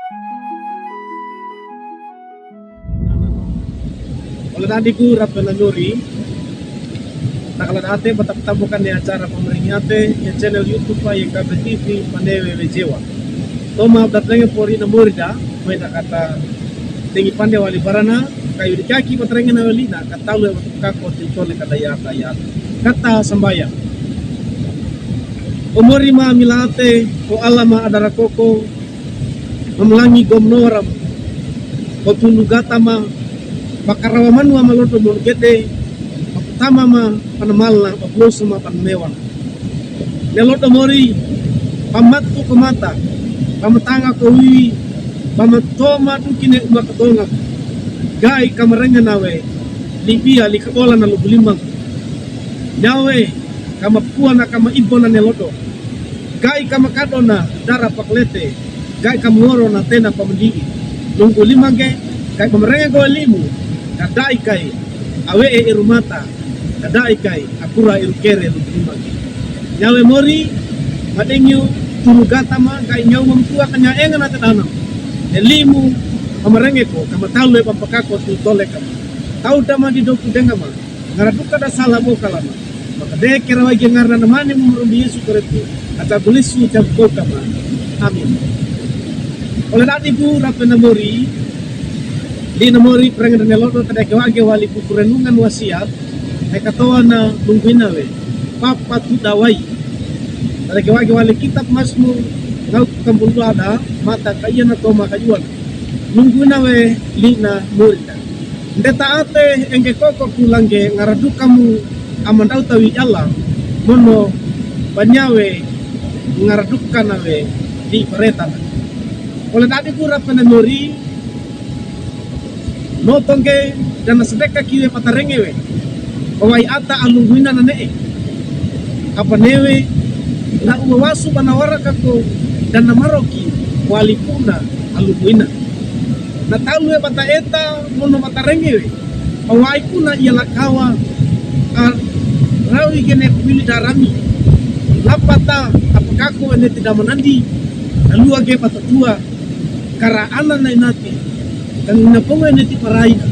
Oleh adikku Rapena Nuri, nakalan ate batap-tabukan di acara pemeringate ya channel YouTube yang kabel TV Pandewe Wejewa. Toma datangnya pori na murida, may nakata tingi pande wali barana, kayu di kaki patrengin na wali na katalu ya kako tincole kadayata ya kata sambaya. Umuri ma milate o alama adara koko memelangi gomnoram o tulugata ma bakarawaman wa maloto mon gede pertama ma panamalna oplos ma panmewan leloto mori pamatu kemata pamatanga ko wi pamatoma tu kine uma katonga gai kamarenga nawe libia likabola na lubulimang nawe kama pua na kama ibo na neloto gai kama kadona dara paklete gai kama ngoro na tena pamendigi nunggu limange gai pamarenga ko limu kadai kai awe irumata kadai kai akura irukere lubulimang nyawe mori madengyu turugata ma kai nyau mamtua kanya enga na tanam elimu amarenge ko kama talu pampakako tu tole kama tau dama di doku denga ma ngaraduka da sala mo kalama maka de kera wagi ngarna namane mumrumbi Yesu kretu ata bulisu jamko kama amin oleh dati bu Rapena Mori di namori prengan neloto tada kewage wali kukurenungan wasiat ay katawa na lungguinawe papa tudawai tada kewage wali kitab Mazmur ngau kambulu ada mata kaya na toma kajuan lungguinawe lina murida ndeta ate engke koko kulangge ngaradu kamu amandau tawi Allah mono banyawe ngaradukan nawe di peretan oleh tadi ku Rapena Mori notongke dan sedeka kiwe patarengewe bawai ata alungguina na nee kapanewe na uwawasu banawara kako dan namaroki walipuna alungguina na talu bata eta mono patarengewe bawai kuna ialah kawa rawi kene kupili darami lapata apakako ene tidak menandi lalu age patatua kara anan na inati dan inaponga ene tiparaina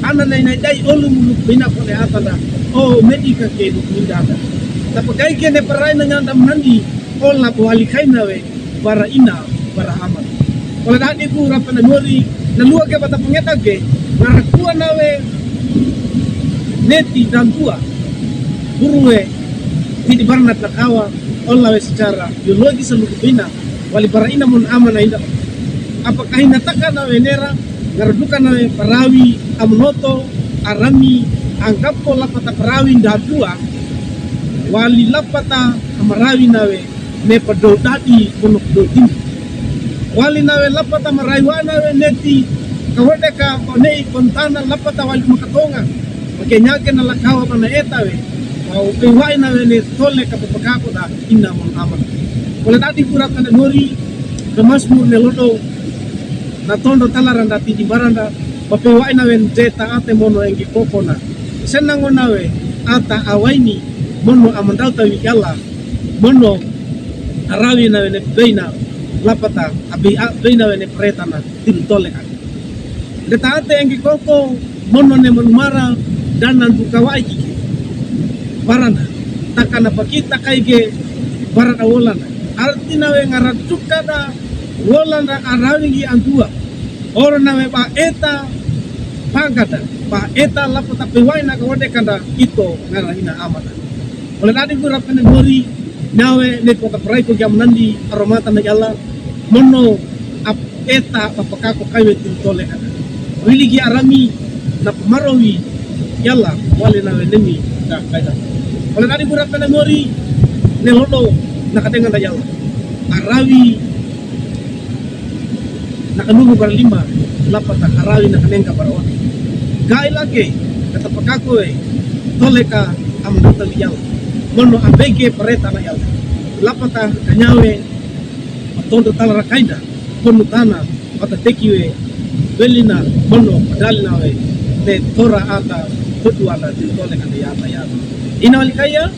anan na inai olu mulu bina pole atala o medika ke dukinda ada tapakai kene paraina nyanda menandi ola wali kaina we bara ina bara aman oleh tadi ku Rapena Mori lalu age pata pengeta ge ngarakua nawe neti dan tua buruwe di barnat nakawa olawe secara biologi seluruh bina wali bara ina mun amana inda apakah hinataka na wenera ngaraduka na parawi amnoto arami anggapo lapata parawi ndadua wali lapata amarawi nawe ne padodadi punuk dodin wali nawe lapata maraiwa nawe neti kawadeka konei kontana lapata wali makatonga makenyake na lakawa mana etawe au pewai na wene tole kapapakako da ina mon amana oleh tadi ku Rapena Mori ke Mazmur nelodo na tondo talaran dati di baranda papewai na wen jeta ate mono engki kokona senango nawe ata awaini mono amandau tawi yalla mono arawi na wen beina lapata abi beina wen pretana tin tole kan deta ate engki koko mono ne monmara danan bukawai kiki baranda takana pakita kaige barada wolana artina we ngaraduka da wolanda arawingi antua oro nawe pa eta pangkata pa eta lapata pewaina kawade kanda ito ngarahina amana oleh tadi ku Rapena Mori nawe ne kota prai ko jam nandi aromata na yalla mono ap eta papakako kaiwe tintole kana wiligi arami na pamarowi yalla wale nawe nemi da kaida oleh tadi ku Rapena Mori ne lodo nakatengan da yalla arawi nakanungu berlima lapata arawi nakanengka barawan gai lagi kata pakakoe toleka amdata liyal mono abege pereta na yalla lapata kanyawe tondo talara kaida mono tana pata tekiwe belina mono padalina we ne tora ata kedua na tole kana yata yata ina walikaya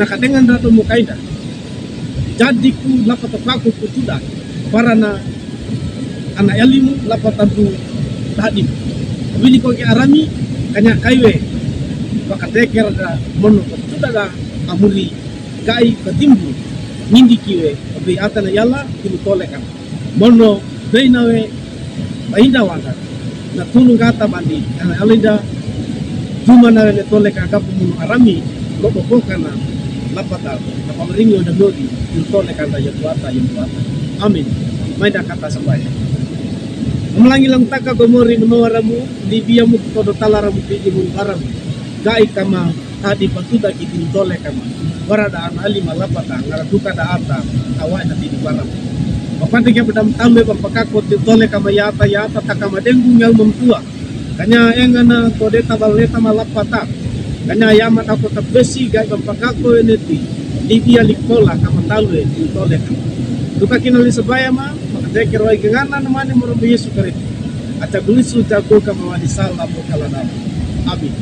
nakatengan ratu mukaida jadi ku lapata paku kutuda para na anak yalimu lapatan tu tadim bili ko ki arami kanya kaiwe bakateker da mono ko tudaga amuri kai katimbu nindi kiwe obi atana yalla timu tolekan mono beinawe bainda wanga na tunu gata bandi ana alinda cuma na le toleka kapu mun arami lobo kokana lapata na pamringi onda dodi timu tolekan da yatuata amin maida kata sabaya Melangi lang taka gomori menawaramu di biamu todo talaramu piji mun aramu gai kama tadi patuda kitin tole kama warada an ali malapata ngaraduka da ata awai na tidi baram papante ke pedam tambe pampakako ti tole kama yata takama dengu ngal memtua kanya engana tode tabaleta malapata kanya yama tako tabesi gai pampakako eneti di bia likola kama talwe ti tole kama duka kinali sebaya ma makadekir wai gengana namani morobe Yesu kare ata gulisu jago kama wadi sala bokalana amin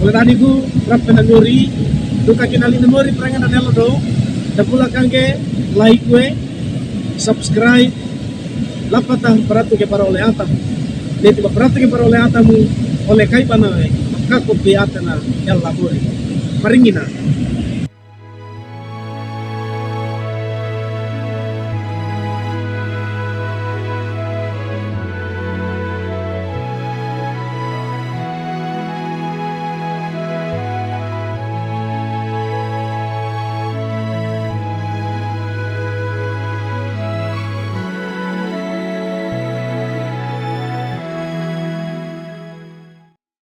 oleh tadi ku rapi nangori duka kinali nangori perangan adelo do dapula kangge like we subscribe lapatang peratu ke para oleh atam deti peratu ke para oleh atamu oleh kai panawe maka kopi atana yang labori maringina